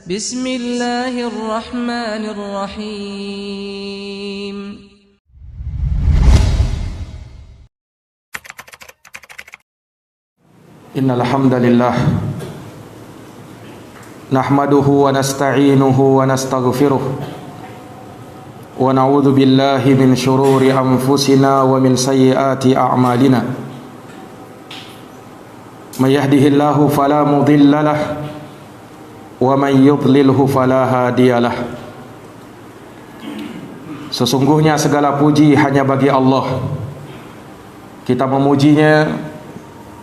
Bismillahirrahmanirrahim. Innal hamdalillah nahmaduhu wa nasta'inuhu wa nastaghfiruh wa na'udzu billahi min shururi anfusina wa min sayyiati a'malina. May yahdihillahu fala mudilla lahu wa may yudlilhu fala hadiyalah. Sesungguhnya segala puji hanya bagi Allah. Kita memujinya,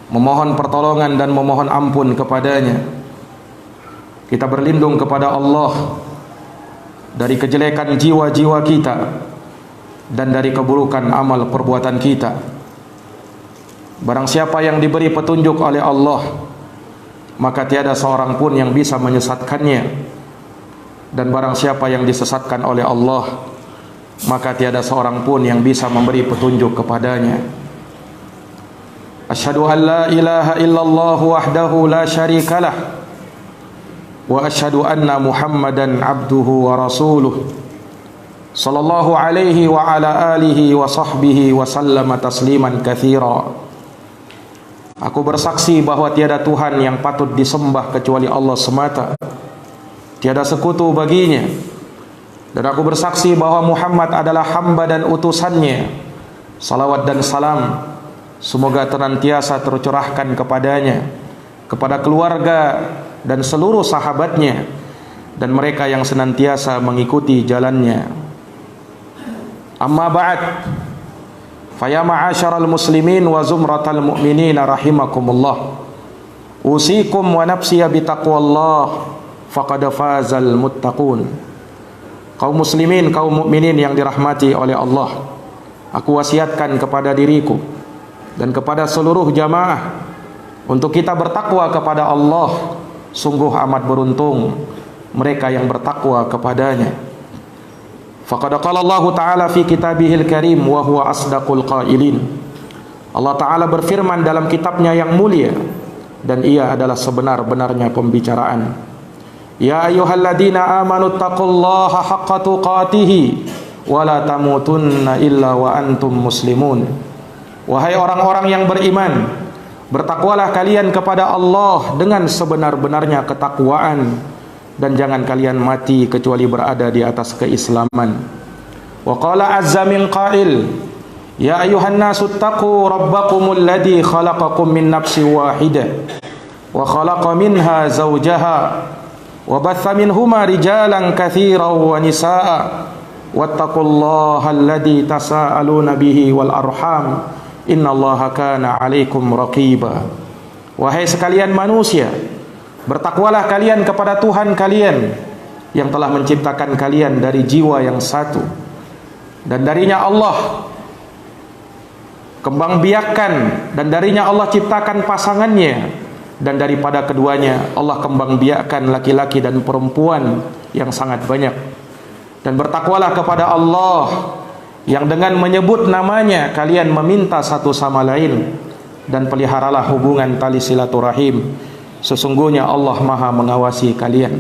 memohon pertolongan dan memohon ampun kepadanya. Kita berlindung kepada Allah dari kejelekan jiwa-jiwa kita dan dari keburukan amal perbuatan kita. Barang siapa yang diberi petunjuk oleh Allah, maka tiada seorang pun yang bisa menyesatkannya. Dan barang siapa yang disesatkan oleh Allah, maka tiada seorang pun yang bisa memberi petunjuk kepadanya. Asyhadu an la ilaha illallah wahdahu la syarikalah wa asyhadu anna Muhammadan abduhu wa rasuluh sallallahu alaihi wa ala alihi wa sahbihi wa sallama tasliman katsira. Aku bersaksi bahwa tiada Tuhan yang patut disembah kecuali Allah semata, tiada sekutu baginya. Dan aku bersaksi bahwa Muhammad adalah hamba dan utusannya. Salawat dan salam semoga senantiasa tercurahkan kepadanya, kepada keluarga dan seluruh sahabatnya, dan mereka yang senantiasa mengikuti jalannya. Amma ba'd, faya ma'asyaral muslimin wa zumratal mu'minina rahimakumullah. Usikum wa nafsiya bitaqwallah faqad fazal muttaqun. Kaum muslimin, kaum mukminin yang dirahmati oleh Allah, aku wasiatkan kepada diriku dan kepada seluruh jamaah untuk kita bertakwa kepada Allah. Sungguh amat beruntung mereka yang bertakwa kepadanya. Faqad qala Allah Ta'ala fi kitabihil karim wa huwa asdaqul qailin. Allah Ta'ala berfirman dalam kitabnya yang mulia, dan ia adalah sebenar-benarnya pembicaraan. Ya ayyuhalladzina amanu taqullaha haqqa tuqatih wa la tamutunna illa wa antum muslimun. Wahai orang-orang yang beriman, bertakwalah kalian kepada Allah dengan sebenar-benarnya ketakwaan, dan jangan kalian mati kecuali berada di atas keislaman. Wa qala azza min qail, ya ayuhan nasu taqu rabbakumul ladzi khalaqakum min nafsin wahidah wa khalaqa minha zawjaha wa batha minhuma rijalan katsiran wa nisaa wattaqullaha alladzi tasaaluna bihi wal arham innallaha kana 'alaikum raqiba. Wahai sekalian manusia, bertakwalah kalian kepada Tuhan kalian yang telah menciptakan kalian dari jiwa yang satu, dan darinya Allah kembang biakan, dan darinya Allah ciptakan pasangannya, dan daripada keduanya Allah kembang biakan laki-laki dan perempuan yang sangat banyak. Dan bertakwalah kepada Allah yang dengan menyebut namanya kalian meminta satu sama lain, dan peliharalah hubungan tali silaturahim. Sesungguhnya Allah Maha mengawasi kalian.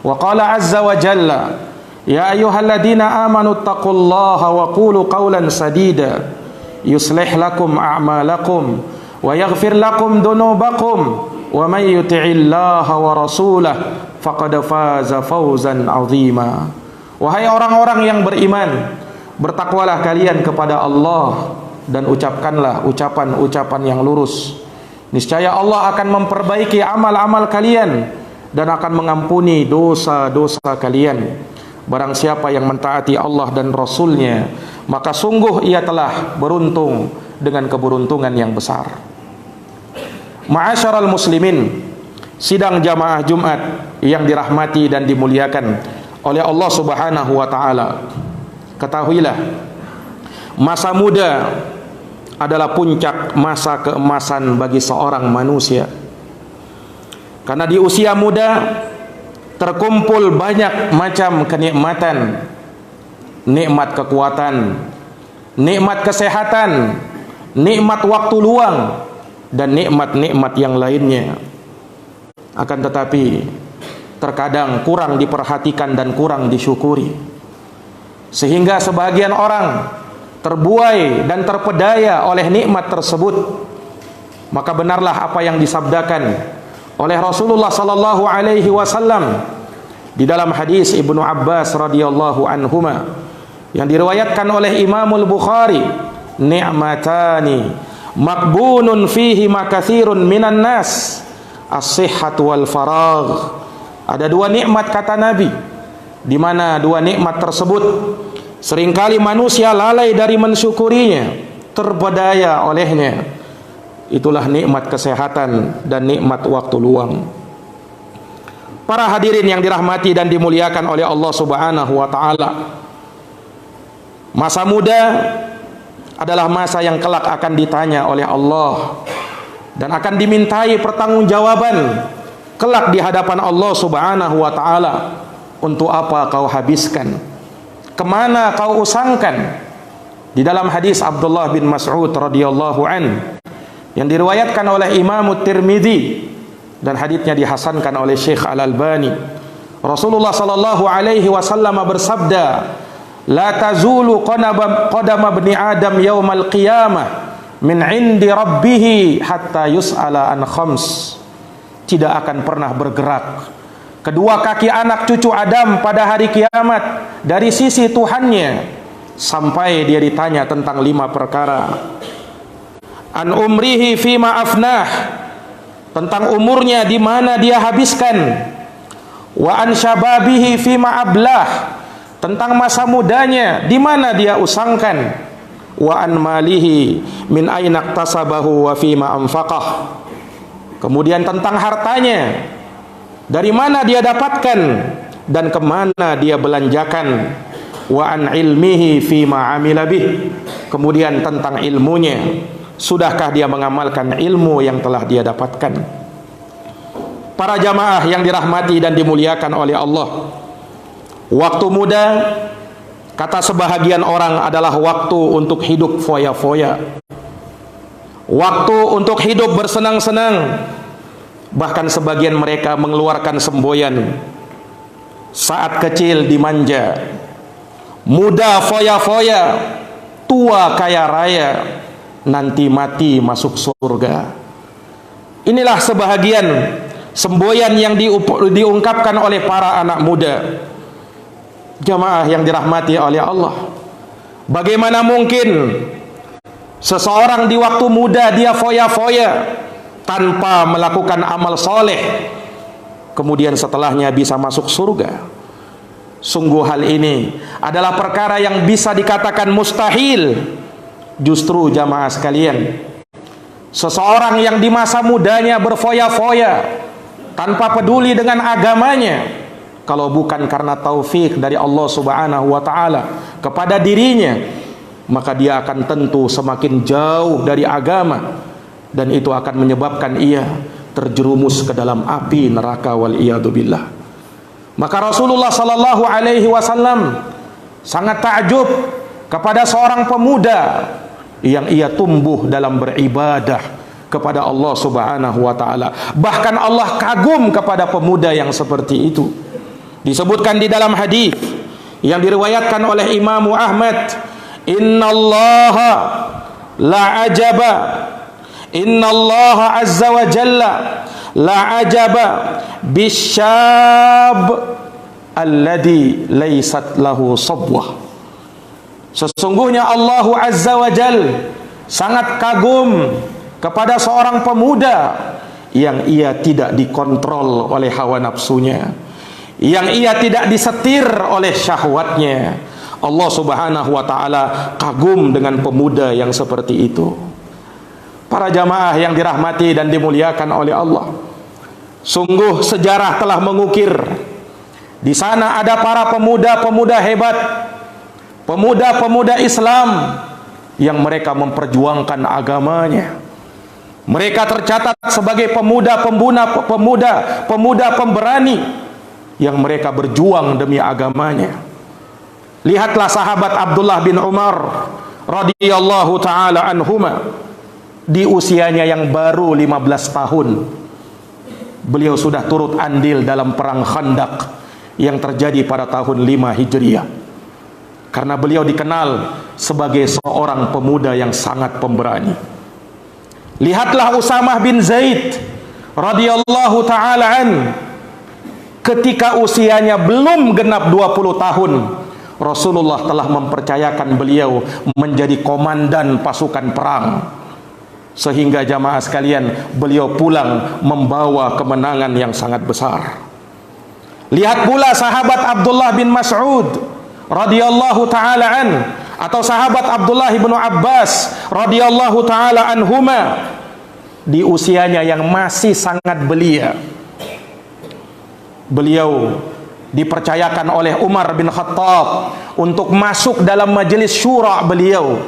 Wa qala azza wa jalla, ya ayyuhalladzina amanu taqullaha wa qulu qawlan sadida yuslih lakum a'malakum wa yaghfir lakum dunubakum wa may yuti'illaha wa rasulahu faqad faza fawzan 'azima. Wahai orang-orang yang beriman, bertakwalah kalian kepada Allah dan ucapkanlah ucapan-ucapan yang lurus. Niscaya Allah akan memperbaiki amal-amal kalian dan akan mengampuni dosa-dosa kalian. Barang siapa yang mentaati Allah dan Rasulnya, maka sungguh ia telah beruntung dengan keberuntungan yang besar. Ma'asyaral muslimin, sidang jamaah Jumat yang dirahmati dan dimuliakan oleh Allah Subhanahu wa Ta'ala, ketahuilah, masa muda adalah puncak masa keemasan bagi seorang manusia. Karena di usia muda terkumpul banyak macam kenikmatan, nikmat kekuatan, nikmat kesehatan, nikmat waktu luang, dan nikmat-nikmat yang lainnya. Akan tetapi terkadang kurang diperhatikan dan kurang disyukuri, sehingga sebagian orang terbuai dan terpedaya oleh nikmat tersebut. Maka benarlah apa yang disabdakan oleh Rasulullah sallallahu alaihi wasallam di dalam hadis Ibnu Abbas radhiyallahu anhuma yang diriwayatkan oleh Imamul Bukhari, ni'matani maqbunun fihi ma katsirun minan nas, as-sihhatu wal faragh. Ada dua nikmat kata Nabi, di mana dua nikmat tersebut seringkali manusia lalai dari mensyukurinya, terpedaya olehnya. Itulah nikmat kesehatan dan nikmat waktu luang. Para hadirin yang dirahmati dan dimuliakan oleh Allah Subhanahu wa taala, masa muda adalah masa yang kelak akan ditanya oleh Allah dan akan dimintai pertanggungjawaban kelak di hadapan Allah Subhanahu wa taala. Untuk apa kau habiskan? Kemana kau usangkan? Di dalam hadis Abdullah bin Mas'ud radhiyallahu an yang diriwayatkan oleh Imam Tirmidzi dan haditsnya dihasankan oleh Syekh Al-Albani, Rasulullah sallallahu alaihi wasallam bersabda, la tazulu qadama ibni Adam yaumal qiyamah min 'indi rabbih hatta yus'ala an khams. Tidak akan pernah bergerak kedua kaki anak cucu Adam pada hari kiamat dari sisi Tuhannya sampai dia ditanya tentang 5 perkara. An umrihi fima afnah, tentang umurnya di mana dia habiskan. Wa an syababihi fima ablah, tentang masa mudanya di mana dia usangkan. Wa an malihi min aina iktasabahu wa fima anfaqah, kemudian tentang hartanya, dari mana dia dapatkan dan kemana dia belanjakan. Wa an ilmihi fima amila bih, kemudian tentang ilmunya, sudahkah dia mengamalkan ilmu yang telah dia dapatkan. Para jamaah yang dirahmati dan dimuliakan oleh Allah, waktu muda kata sebahagian orang adalah waktu untuk hidup foya-foya, waktu untuk hidup bersenang-senang. Bahkan sebagian mereka mengeluarkan semboyan, saat kecil dimanja, muda foya-foya, tua kaya raya, nanti mati masuk surga. Inilah sebahagian semboyan yang diungkapkan oleh para anak muda. Jamaah yang dirahmati oleh Allah, bagaimana mungkin seseorang di waktu muda dia foya-foya tanpa melakukan amal soleh, kemudian setelahnya bisa masuk surga? Sungguh hal ini adalah perkara yang bisa dikatakan mustahil. Justru jamaah sekalian, seseorang yang di masa mudanya berfoya-foya tanpa peduli dengan agamanya, kalau bukan karena taufik dari Allah Subhanahu wa taala kepada dirinya, maka dia akan tentu semakin jauh dari agama, dan itu akan menyebabkan ia terjerumus ke dalam api neraka wal iyadu billah. Maka Rasulullah sallallahu alaihi wasallam sangat takjub kepada seorang pemuda yang ia tumbuh dalam beribadah kepada Allah Subhanahu wa taala. Bahkan Allah kagum kepada pemuda yang seperti itu. Disebutkan di dalam hadis yang diriwayatkan oleh Imam Ahmad, innallaha la ajaba, innallaha azza wa jalla la ajaba bisyab alladhi laysat lahu sabwah. Sesungguhnya Allah azza wa jalla sangat kagum kepada seorang pemuda yang ia tidak dikontrol oleh hawa nafsunya, yang ia tidak disetir oleh syahwatnya. Allah Subhanahu wa taala kagum dengan pemuda yang seperti itu. Para jamaah yang dirahmati dan dimuliakan oleh Allah, sungguh sejarah telah mengukir. Di sana ada para pemuda-pemuda hebat, pemuda-pemuda Islam yang mereka memperjuangkan agamanya. Mereka tercatat sebagai pemuda pemberani yang mereka berjuang demi agamanya. Lihatlah sahabat Abdullah bin Umar radhiyallahu taala anhuma, di usianya yang baru 15 tahun beliau sudah turut andil dalam perang Khandaq yang terjadi pada tahun 5 Hijriah. Karena beliau dikenal sebagai seorang pemuda yang sangat pemberani. Lihatlah Usamah bin Zaid radhiyallahu ta'ala an, ketika usianya belum genap 20 tahun, Rasulullah telah mempercayakan beliau menjadi komandan pasukan perang. Sehingga jamaah sekalian, beliau pulang membawa kemenangan yang sangat besar. Lihat pula sahabat Abdullah bin Mas'ud radhiyallahu ta'ala an, atau sahabat Abdullah bin Abbas radhiyallahu ta'ala anhuma, di usianya yang masih sangat belia, beliau dipercayakan oleh Umar bin Khattab untuk masuk dalam majelis syura beliau,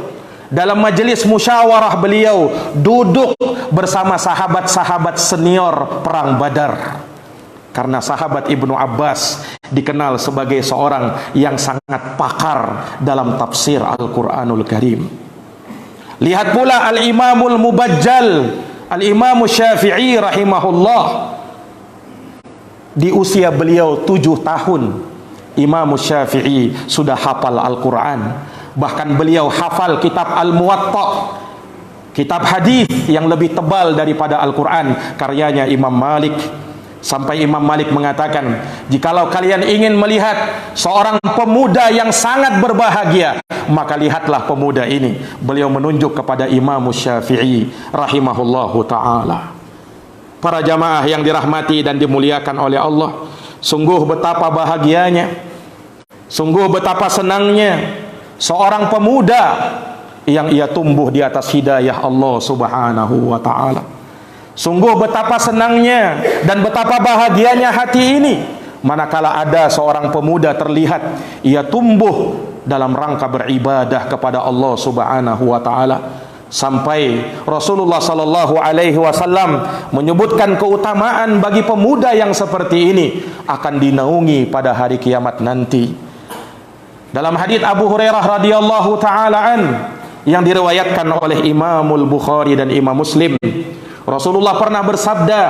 dalam majelis musyawarah beliau, duduk bersama sahabat-sahabat senior perang Badar. Karena sahabat Ibnu Abbas dikenal sebagai seorang yang sangat pakar dalam tafsir Al-Quranul Karim. Lihat pula Al-Imamul Mubajjal, Al-Imam Syafi'i rahimahullah, di usia beliau 7 tahun Imam Syafi'i sudah hafal Al-Quran. Bahkan beliau hafal kitab Al-Muwatta, kitab hadis yang lebih tebal daripada Al-Quran, karyanya Imam Malik. Sampai Imam Malik mengatakan, jikalau kalian ingin melihat seorang pemuda yang sangat berbahagia, maka lihatlah pemuda ini. Beliau menunjuk kepada Imam Syafi'i rahimahullahu ta'ala. Para jamaah yang dirahmati dan dimuliakan oleh Allah, sungguh betapa bahagianya, sungguh betapa senangnya seorang pemuda yang ia tumbuh di atas hidayah Allah subhanahu wa ta'ala. Sungguh betapa senangnya dan betapa bahagianya hati ini manakala ada seorang pemuda terlihat ia tumbuh dalam rangka beribadah kepada Allah subhanahu wa ta'ala. Sampai Rasulullah sallallahu alaihi wasallam menyebutkan keutamaan bagi pemuda yang seperti ini akan dinaungi pada hari kiamat nanti. Dalam hadits Abu Hurairah radhiyallahu ta'ala an yang diriwayatkan oleh Imamul Bukhari dan Imam Muslim, Rasulullah pernah bersabda,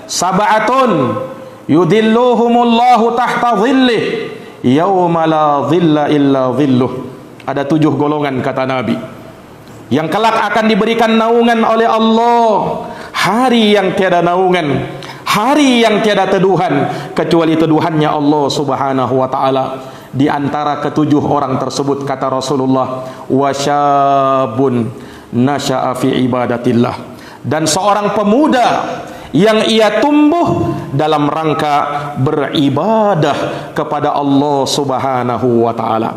sab'atun yudhilluhumullahu tahta dhillih yauma la dhilla illa dhilluh. Ada 7 golongan kata Nabi yang kelak akan diberikan naungan oleh Allah, hari yang tiada naungan, hari yang tiada teduhan kecuali teduhannya Allah subhanahu wa ta'ala. Di antara ke-7 orang tersebut kata Rasulullah, wasyabun nasya'a fi ibadatillah, dan seorang pemuda yang ia tumbuh dalam rangka beribadah kepada Allah subhanahu wa ta'ala.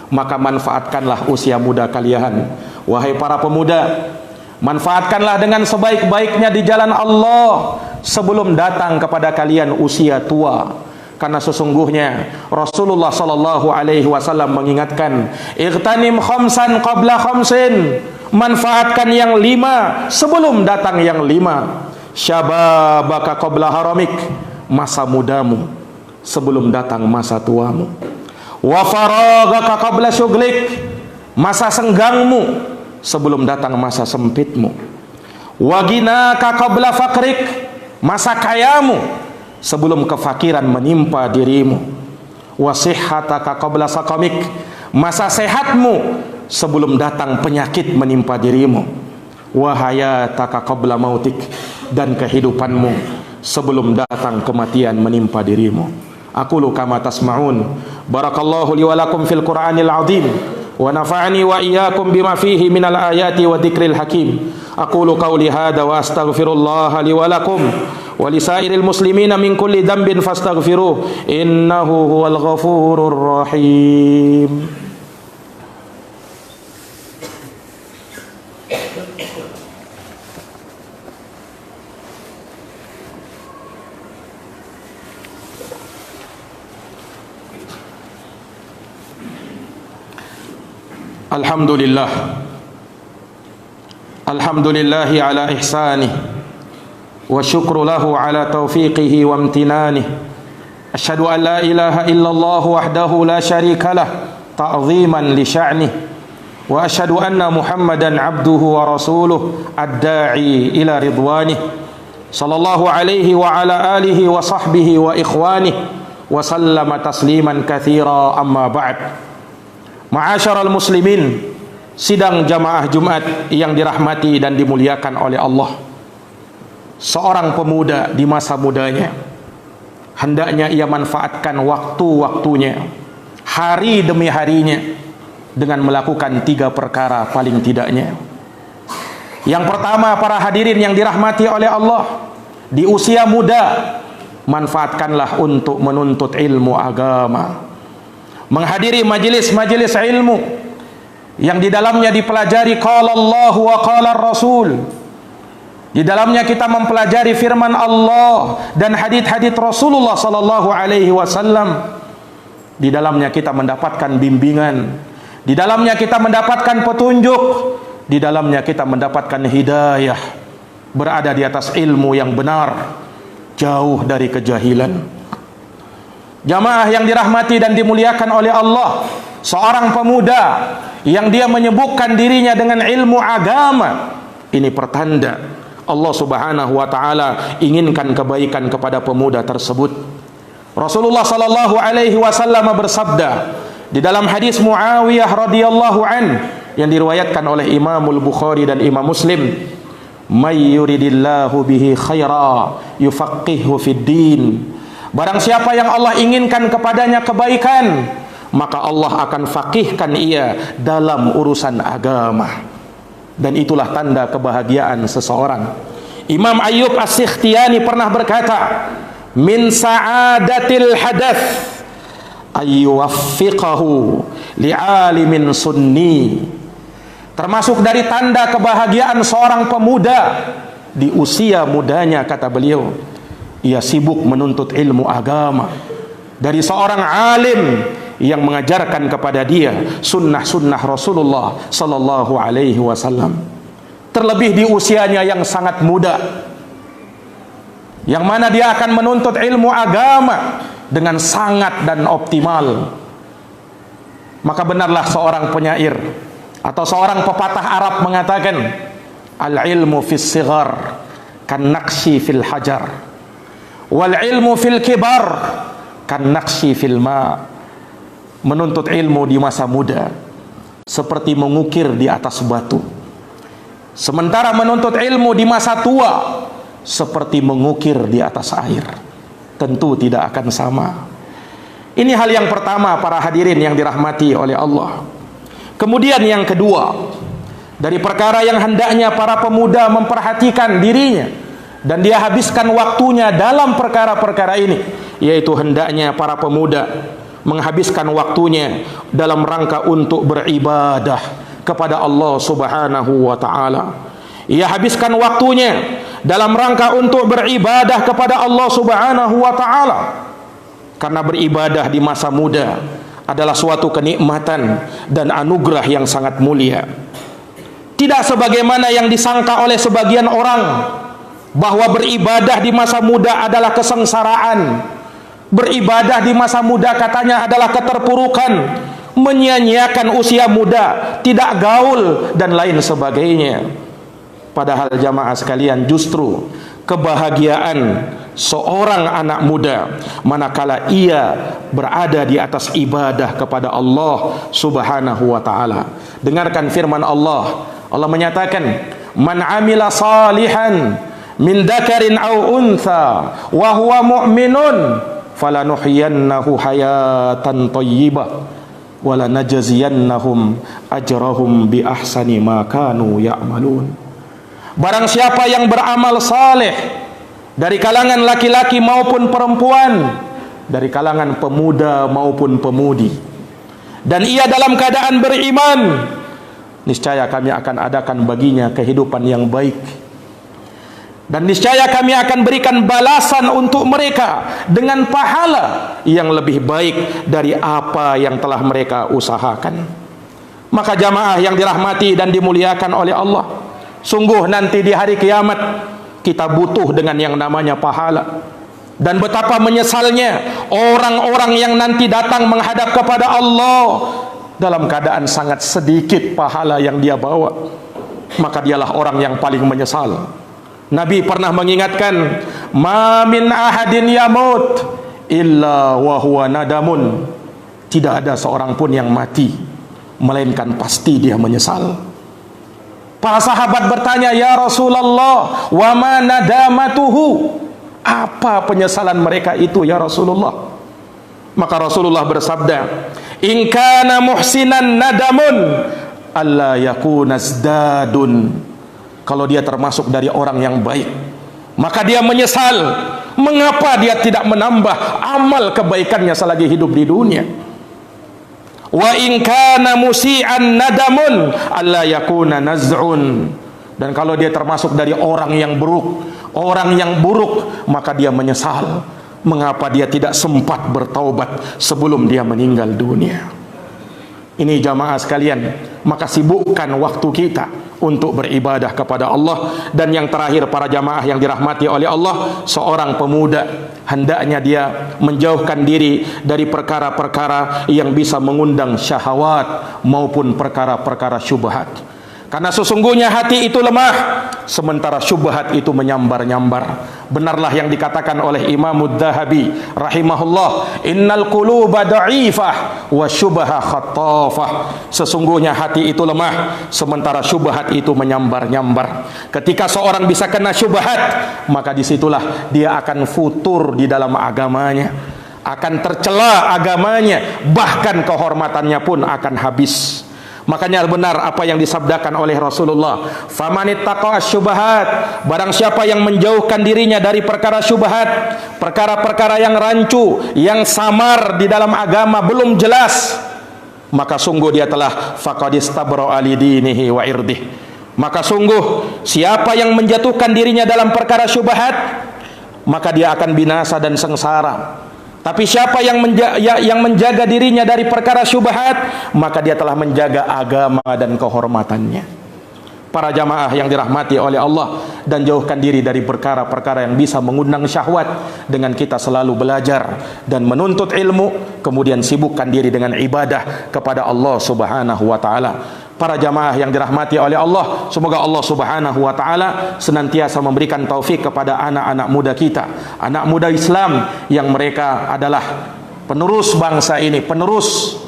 Maka manfaatkanlah usia muda kalian, wahai para pemuda. Manfaatkanlah dengan sebaik-baiknya di jalan Allah sebelum datang kepada kalian usia tua. Karena sesungguhnya Rasulullah sallallahu alaihi wasallam mengingatkan, ightanim khamsan qabla khamsin, manfaatkan yang 5 sebelum datang yang 5. Syababaka qabla haramik, masa mudamu sebelum datang masa tuamu. Wa faragaka qabla syughlik, masa senggangmu sebelum datang masa sempitmu. Wa ghinaka qabla faqrik, masa kayamu sebelum kefakiran menimpa dirimu. Wa sihhataka qabla saqamik, masa sehatmu sebelum datang penyakit menimpa dirimu. Wa hayataka qabla mautik, dan kehidupanmu sebelum datang kematian menimpa dirimu. Aqulu kama tasma'un. Barakallahu li wa lakum fil Qur'anil azim, wa nafa'ani wa iyyakum bima fihi minal ayati wa dzikril hakim. Aqulu qawli hadza wa astaghfirullah li wa lakum wa lisairil muslimina min kulli dhanbin fastaghfiruh, innahu huwal ghafurur rahim. Alhamdulillah, alhamdulillahi ala ihsanih, wa syukru lahu ala taufiqihi wa amtinanih. Asyhadu an la ilaha illallah wahdahu la syarika lah ta'ziman li sya'nih, wa asyhadu anna Muhammadan abduhu wa rasuluh ad-da'i ila ridwanih. sallallahu alaihi wa ala alihi wa sahbihi wa ikhwanihi wa sallama tasliman katsira, amma ba'd. Ma'asyiral muslimin, sidang jamaah Jumat yang dirahmati dan dimuliakan oleh Allah. Seorang pemuda di masa mudanya hendaknya ia manfaatkan waktu-waktunya, hari demi harinya, dengan melakukan 3 perkara paling tidaknya. Yang pertama, para hadirin yang dirahmati oleh Allah, di usia muda manfaatkanlah untuk menuntut ilmu agama, menghadiri majelis-majelis ilmu yang di dalamnya dipelajari qala Allah wa qala Rasul. Di dalamnya kita mempelajari firman Allah dan hadits-hadits Rasulullah sallallahu alaihi wasallam. Di dalamnya kita mendapatkan bimbingan, di dalamnya kita mendapatkan petunjuk, di dalamnya kita mendapatkan hidayah, berada di atas ilmu yang benar, jauh dari kejahilan. Jamaah yang dirahmati dan dimuliakan oleh Allah, seorang pemuda yang dia menyebutkan dirinya dengan ilmu agama, ini pertanda Allah subhanahu wa ta'ala inginkan kebaikan kepada pemuda tersebut. Rasulullah sallallahu alaihi wasallam bersabda di dalam hadis Muawiyah radhiyallahu an yang diriwayatkan oleh Imamul Bukhari dan Imam Muslim, "May yuridillahu bihi khaira yufaqihu fid din." Barang siapa yang Allah inginkan kepadanya kebaikan, maka Allah akan faqihkan ia dalam urusan agama. Dan itulah tanda kebahagiaan seseorang. Imam Ayyub As-Sikhtiyani pernah berkata, "Min sa'adatil hadath ayyuwaffiqahu li'alimin sunni." Termasuk dari tanda kebahagiaan seorang pemuda di usia mudanya, kata beliau, ia sibuk menuntut ilmu agama dari seorang alim yang mengajarkan kepada dia sunnah-sunnah Rasulullah sallallahu alaihi wasallam. Terlebih di usianya yang sangat muda, yang mana dia akan menuntut ilmu agama dengan sangat dan optimal. Maka benarlah seorang penyair atau seorang pepatah Arab mengatakan, al-ilmu fis sighar kan naqshi fil hajar wal ilmu fil kibar kan naqshi fil ma. Menuntut ilmu di masa muda seperti mengukir di atas batu, sementara menuntut ilmu di masa tua seperti mengukir di atas air. Tentu tidak akan sama. Ini hal yang pertama, para hadirin yang dirahmati oleh Allah. Kemudian yang kedua, dari perkara yang hendaknya para pemuda memperhatikan dirinya dan dia habiskan waktunya dalam perkara-perkara ini, yaitu hendaknya para pemuda menghabiskan waktunya dalam rangka untuk beribadah kepada Allah subhanahu wa ta'ala. Ia habiskan waktunya dalam rangka untuk beribadah kepada Allah subhanahu wa ta'ala, karena beribadah di masa muda adalah suatu kenikmatan dan anugerah yang sangat mulia. Tidak sebagaimana yang disangka oleh sebagian orang, bahwa beribadah di masa muda adalah kesengsaraan, beribadah di masa muda katanya adalah keterpurukan, menyia-nyiakan usia muda, tidak gaul dan lain sebagainya. Padahal jamaah sekalian, justru kebahagiaan seorang anak muda manakala ia berada di atas ibadah kepada Allah subhanahu wa ta'ala. Dengarkan firman Allah. Allah menyatakan, "Man amila salihan min dzakarin aw untha wa huwa mu'minun falanuhyiyannahu hayatan thayyibah wa lanajziyannahum ajrahum bi ahsani ma kanu ya'malun." Barang siapa yang beramal saleh dari kalangan laki-laki maupun perempuan, dari kalangan pemuda maupun pemudi, dan ia dalam keadaan beriman, niscaya kami akan adakan baginya kehidupan yang baik, dan niscaya kami akan berikan balasan untuk mereka dengan pahala yang lebih baik dari apa yang telah mereka usahakan. Maka jamaah yang dirahmati dan dimuliakan oleh Allah, sungguh nanti di hari kiamat kita butuh dengan yang namanya pahala. Dan betapa menyesalnya orang-orang yang nanti datang menghadap kepada Allah dalam keadaan sangat sedikit pahala yang dia bawa. Maka dialah orang yang paling menyesal. Nabi pernah mengingatkan, "Ma min ahadin yamut illa wa huwa nadamun." Tidak ada seorang pun yang mati melainkan pasti dia menyesal. Para sahabat bertanya, "Ya Rasulullah, wa ma nadamatuhu?" Apa penyesalan mereka itu ya Rasulullah? Maka Rasulullah bersabda, "In kana muhsinan nadamun alla yakuna zdadun." Kalau dia termasuk dari orang yang baik, maka dia menyesal mengapa dia tidak menambah amal kebaikannya selagi hidup di dunia. Wa in kana musian nadamun alla yakuna naz'un. Dan kalau dia termasuk dari orang yang buruk, maka dia menyesal mengapa dia tidak sempat bertaubat sebelum dia meninggal dunia. Ini jamaah sekalian, maka sibukkan waktu kita untuk beribadah kepada Allah. Dan yang terakhir, para jamaah yang dirahmati oleh Allah, seorang pemuda hendaknya dia menjauhkan diri dari perkara-perkara yang bisa mengundang syahwat maupun perkara-perkara syubhat. Karena sesungguhnya hati itu lemah, sementara syubhat itu menyambar-nyambar. Benarlah yang dikatakan oleh Imam Adz-Dzahabi rahimahullah, "Innal quluba dha'ifah wa syubha khattafah." Sesungguhnya hati itu lemah, sementara syubhat itu menyambar-nyambar. Ketika seorang bisa kena syubhat, maka disitulah dia akan futur di dalam agamanya, akan tercela agamanya, bahkan kehormatannya pun akan habis. Makanya benar apa yang disabdakan oleh Rasulullah, "Famanittaqa asy-syubhat." Barang siapa yang menjauhkan dirinya dari perkara syubhat, perkara-perkara yang rancu, yang samar di dalam agama, belum jelas, maka sungguh dia telah faqad istabra'a li dinihi wa irdih. Maka sungguh siapa yang menjatuhkan dirinya dalam perkara syubhat, maka dia akan binasa dan sengsara. Tapi siapa yang menjaga dirinya dari perkara syubhat, maka dia telah menjaga agama dan kehormatannya. Para jamaah yang dirahmati oleh Allah, dan jauhkan diri dari perkara-perkara yang bisa mengundang syahwat dengan kita selalu belajar dan menuntut ilmu, kemudian sibukkan diri dengan ibadah kepada Allah Subhanahu wa taala. Para jamaah yang dirahmati oleh Allah, semoga Allah Subhanahu wa taala senantiasa memberikan taufik kepada anak-anak muda kita, anak muda Islam yang mereka adalah penerus bangsa ini, penerus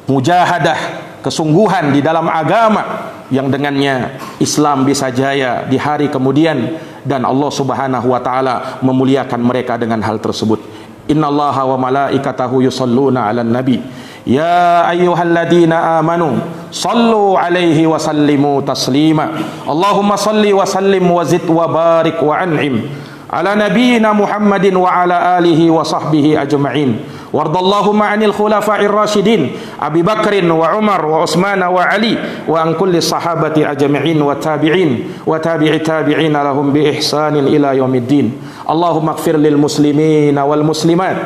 mujahadah, kesungguhan di dalam agama yang dengannya Islam bisa jaya di hari kemudian, dan Allah Subhanahu wa taala memuliakan mereka dengan hal tersebut. Innallaha wa malaikatahu yusholluna 'alan nabi. Ya ayyuhalladzina amanu sallu alaihi wa sallimu taslima. Allahumma salli wa sallim wa zid wa barik wa an'im ala nabiyyina Muhammadin wa ala alihi wa sahbihi ajma'in. Wardallahumma 'anil khulafa'ir rasyidin Abi Bakrin wa Umar wa Utsman wa Ali wa an kulli sahabati ajma'in wa tabi'in wa tabi'i tabi'in lahum bi ihsanin ila yaumiddin. Allahumma ighfir lil muslimina wal muslimat,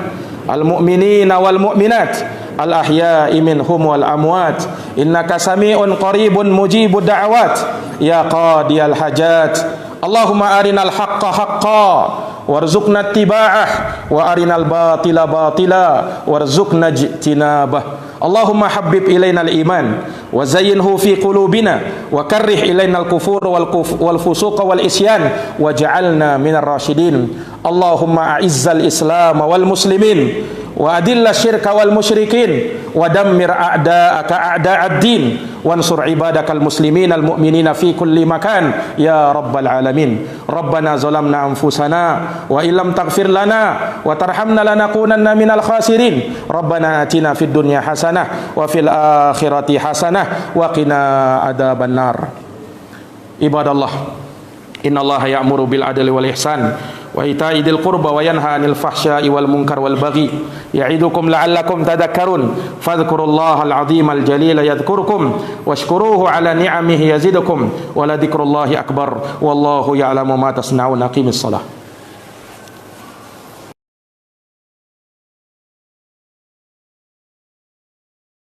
al mu'minina wal mu'minat, al-ahya'i minhum wal amwat, innaka sami'un qaribun mujibud da'awat ya qadiyal hajat. Allahumma arinal haqqa haqqa warzuqna ittiba'ah wa arinal batila batila warzuqna ijtinabah. Allahumma habbib ilainal iman wa zayyinhu fi qulubina wa karrih ilainal kufur wal fusuq wal isyan waj'alna minar rasyidin. Allahumma a'izzal islam wal muslimin wa adilla syirka wal musyrikin wa dammir a'da'aka a'da'ad-din wansur ibadakal muslimin al mu'minina fi kulli makan ya rabbal alamin. Rabbana zalamna anfusana wa illam taghfir lana wa tarhamna lanakunanna minal khasirin. Rabbana atina fid dunya hasanah wa fil akhirati hasanah wa qina adzaban nar. Ibadallah, innallaha ya'muru bil adli wal ihsan wa ita'i dzil qurba wa yanha 'anil fahsya'i wal munkar wal baghi ya'idukum la'allakum tadhakkarun fadhkurullahal 'azimal jalila yadhkurkum washkuruhu 'ala ni'amihi yazidukum wa la dzikrullahi akbar wallahu ya'lamu ma tasna'un. Aqimis shalah.